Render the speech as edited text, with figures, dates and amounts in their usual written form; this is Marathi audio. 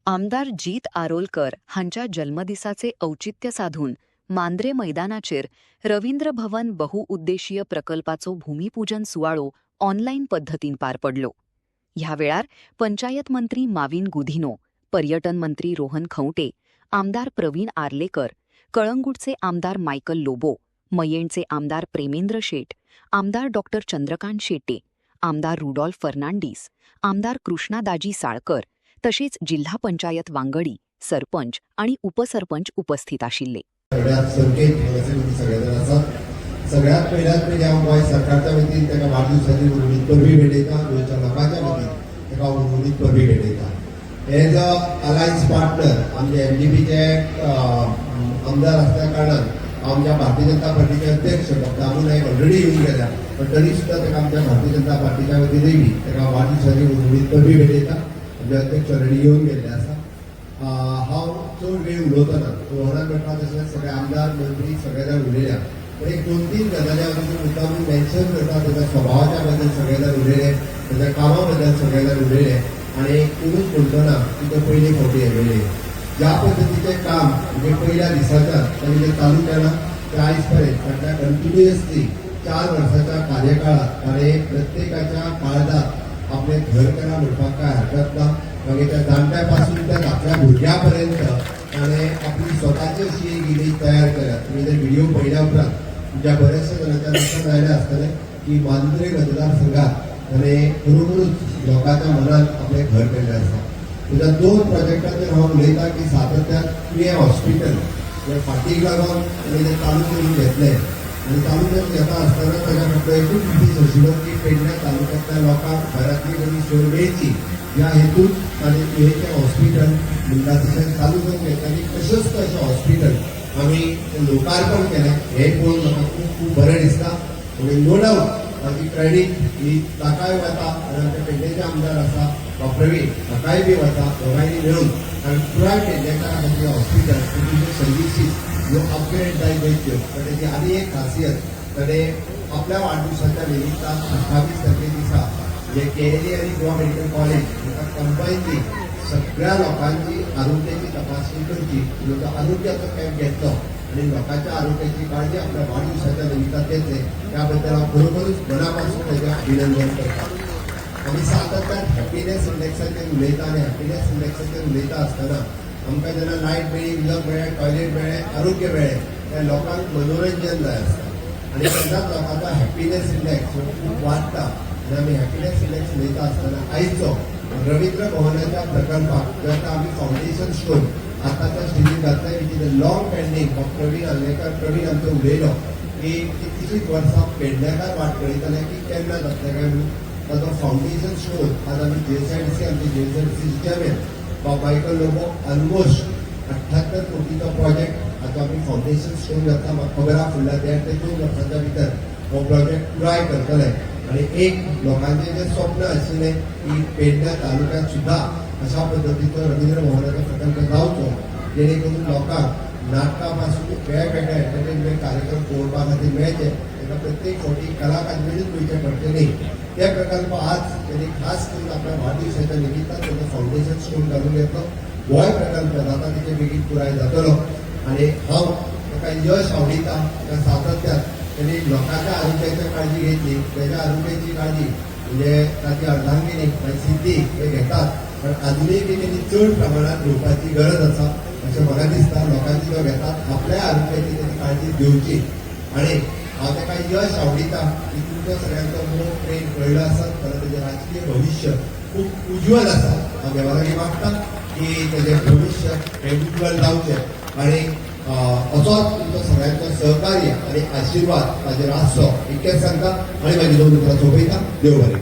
आमदार जीत आरोलकर हांच्या जन्मदिसाचे औचित्य साधून मांद्रे मैदानाचेर रवींद्र भवन बहुउद्देशीय प्रकल्पाचो भूमिपूजन सुवाळो ऑनलाईन पद्धतीन पार पडलो. ह्या वेळार पंचायत मंत्री माविन गुदिन्हो, पर्यटन मंत्री रोहन खंवटे, आमदार प्रवीण आर्लेकर, कळंगूटचे आमदार मायकल लोबो, मयेणचे आमदार प्रेमेंद्र शेट, आमदार डॉक्टर चंद्रकांत शेटे, आमदार रुडॉल्फ फर्नांडीस, आमदार कृष्णादाजी साळकर तसेच जिल्हा पंचायत वांगडी, सरपंच आणि उपसरपंच उपस्थित आशिल्ले. सगळ्यात पहिल्यात हांव सरकारच्या वतीन ताका वाडदिवसाची उर्वरित परबी भेटयता, गोंयच्या लोकांच्या वतीन ताका उर्वरित परबी भेटयता. एज अ अलायन्स पार्टनर आमचे एमडीपीचे आमदार असल्या कारणान आमच्या भारतीय जनता पार्टीचे अध्यक्ष डॉक्टर अमू नाईक ऑलरेडी येऊन गेल्या, पण तरी सुद्धा ताका आमच्या भारतीय जनता पार्टीच्या वतीनय ताका वाडदिवसाची उर्वरित परबी भेटयता. आमचे अध्यक्ष ऑलरेडी येऊन गेल्ले आसा. हांव चड वेळ उलोवतना रोहनाक मेळटा तशेंच सगळे आमदार मंत्री सगळे जाण उलयल्या, पण एक दोन तीन गजाली हांव मुद्दाम मेन्शन करता. त्याच्या स्वभावाच्या बद्दल सगळे जाण उलयले, त्याच्या कामा बद्दल सगळे जाण उलयले आणि कोणूच म्हणटना की तो पयली फावटी येयले. ज्या पद्दतीचे काम म्हणजे पहिल्या दिसाच्यान म्हणजे चालू केलां ते आयज पर्यंत तांच्या कंटिन्युअसली 4 वर्साच्या कार्यकाळात ताणें प्रत्येकाच्या काळजात आपले घर केलां म्हणपाक काय हरकत ना. मागीर त्या जाणट्यापासून त्या धाकट्या भुरग्यापर्यंत ताणें आपली स्वताची अशी एक इमेज तयार केल्या. तुम्ही जर व्हिडिओ पळयल्या उपरांत तुमच्या बऱ्याचशा जाणांच्या लक्षात आयलें आसतलें की मांद्रे मतदारसंघात ताणें खरोखरूच लोकांच्या मनात आपलें घर केल्लें आसा. तुज्या 2 प्रोजेक्टाचेर हांव उलयतां की सातत्यान तुवें हॉस्पिटल हे फाटीक लागून ताणें चालू करून घेतलें आणि चालू करून घेता आसतना ताच्या फाटलो एकूच उद्देश आशिल्लो की पेडण्या तालुक्यांतल्या लोकांक घरांतली बरी सोय मेळची ह्या हेतून ताणें तुवेंचें हॉस्पिटल म्हणटा तशें चालू करून घेतलें आणि प्रशस्त अशें हॉस्पिटल आमी लोकार्पण केलें. हें पळोवन म्हाका खूब खूब बरें दिसता. आनी नो डावट ताची क्रेडीट ही ताकाय वता आनी आमचे पेडणेचे आमदार आसा प्रवीण ताकाय बी वता. दोगांयनी मेळून आनी पुराय पेडणेकारा खातीर हॉस्पिटल तुमचे सर्विसीस ह्यो अपग्रेड जायत वयच्यो. पण ताची आनी एक खासियत ताणें आपल्या वाडदिवसाच्या निमित्तान 28 तारखे दिसा जे केएलई आणि गोवा मेडिकल कॉलेज हाका कंबायनली सगळ्या लोकांची आरोग्याची तपासणी करची, आरोग्याचो कॅम्प घेतलो आणि लोकांच्या आरोग्याची काळजी आपल्या वाढदिवसाच्या निमित्तान घेतले. त्याबद्दल हांव खरोखरूच मनापासून ताचें अभिनंदन करता. आमी सातत्यान हॅपीनेस इंडेक्साचेर उलयता आनी हॅपीनेस इंडेक्साचेर उलयता आसतना आमकां जेन्ना लायट मेळ्ळी, उदक मेळ्ळें, टॉयलेट मेळ्ळें, आरोग्य मेळ्ळें, त्या लोकांक मनोरंजन जाय आसता आनी तेन्नाच लोकांचो हॅपीनेस इंडेक्स खूब वाडटा. आनी आमी हॅपीनेस इंडेक्स उलयता आसतना आयचो रवींद्र भवनाच्या प्रकल्पाक जो आतां आमी फावंडेशन स्टोन आतांच्या स्टेजीर घातले, which is a long pending of Praveen Arlekar. Praveen आमचो उलयलो की कितलींशींच वर्सां पेडणेकार वाट पळयताले की केन्ना जातलें काय म्हणून. ताचो फावंडेशन स्टोन आज आमी JSIDC आमचे JSIDC chairman Michael Lobo almost 78 कोटीचो प्रोजेक्ट आतां आमी फावंडेशन स्टोन घातला. म्हाका खबर आहा फुडल्या 1.5 ते 2 वर्सांच्या भितर हो प्रोजेक्ट पुराय करतले आणि एक लोकांचे जे स्वप्न आशिल्लें की पेडण्या तालुक्यात सुद्धा अशा पद्दतीचो रवींद्र भवनाचो प्रकल्प जावचो जेणे करून लोकांक नाटकां पासून वेगवेगळे एंटरटेनमेंट कार्यक्रम पळोवपा खातीर मेळचे. ताका प्रत्येक फावटी कलाकार मेळून वयचे पडचे न्ही. ते प्रकल्प आज त्यांनी खास करून आपल्या वाढदिवसाच्या निमित्तान ताचो फावंडेशन स्टोन घालून घेतलो. गोंय प्रकल्प जाता तिचे बेगीन पुराय जातलो आनी हांव ताका यश आवडीता. त्या सातत्यान त्यांनी लोकांच्या आरोग्याची काळजी घेतली. त्याच्या आरोग्याची काळजी म्हणजे ताची अर्धांगिनी सिद्धी हे घेतात, पण अजूनही त्यांनी चड प्रमाणात घेवपाची गरज आसा अशें म्हाका दिसता. लोकांची जो घेतात आपल्या आरोग्याची त्यांनी काळजी घेवची आनी हांव ताका यश आवडीता की तुमच्या सगळ्यांचो मोग प्रेम कळ्ळो आसत, पण तेजें राजकीय भविश्य खूब उज्वल आसा. हांव देवा लागीं मागता की तेजें भविश्य हें उज्वल जावचें आनी असोच तुमचो सगळ्यांचो सहकार्य आणि आशीर्वाद ताजेर आसचो इतकेंच सांगता आनी म्हाजी 2 उतरां सोंपयता. देव बरें.